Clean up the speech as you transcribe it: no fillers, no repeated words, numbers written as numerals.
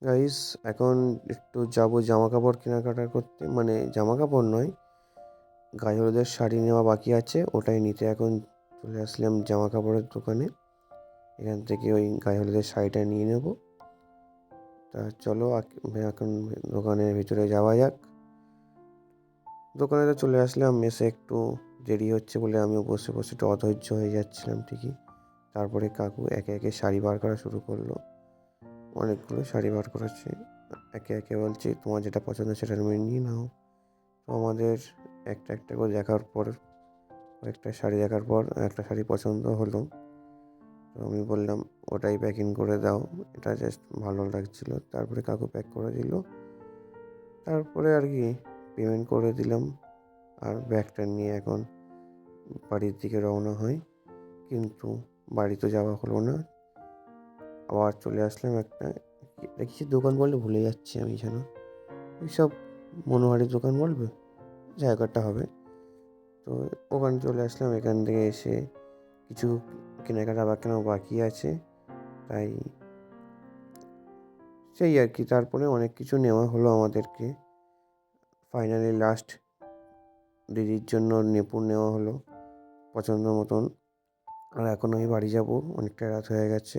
Guys, এখন একটু যাবো জামাকাপড় কেনাকাটা করতে। মানে জামাকাপড় নয়, গায়ে হলুদের শাড়ি নেওয়া বাকি আছে, ওটাই নিতে এখন চলে আসলাম জামাকাপড়ের দোকানে। এখান থেকে ওই গায়ে হলুদের শাড়িটা নিয়ে নেব। তা চলো এখন দোকানের ভিতরে যাওয়া যাক। দোকানে তো চলে আসলাম, এসে একটু দেরি হচ্ছে বলে আমিও বসে বসে একটু অধৈর্য হয়ে যাচ্ছিলাম ঠিকই। তারপরে কাকু একে একে শাড়ি বার করা শুরু করলো। অনেকগুলো শাড়ি বার করেছে। একে একে বলছে, তোমার যেটা পছন্দ সেটা তুমি নিয়ে নাও। তো আমাদের একটা একটা করে দেখার পর, কয়েকটা শাড়ি দেখার পর একটা শাড়ি পছন্দ হলো। তো আমি বললাম, ওটাই প্যাকিং করে দাও, এটা জাস্ট ভালো লাগছিলো। তারপরে কাকু প্যাক করে দিল। তারপরে আর কি পেমেন্ট করে দিলাম, আর ব্যাগটা নিয়ে এখন বাড়ির দিকে রওনা হয়। কিন্তু বাড়ি তো যাওয়া হলো না, আবার চলে আসলাম একটা কিসের দোকান বললে ভুলে যাচ্ছি আমি যেন। ওইসব মনোহারির দোকান বলবে, জায়গাটা হবে। তো ওখানে চলে আসলাম। এখান থেকে এসে কিছু কেনাকাটা বাকি আছে, তাই সেই আর কি। তারপরে অনেক কিছু নেওয়া হলো আমাদেরকে। ফাইনালি লাস্ট দিদির জন্য নেপুর নেওয়া হলো পছন্দ মতন। আর এখন আমি বাড়ি যাব, অনেকটা রাত হয়ে গেছে।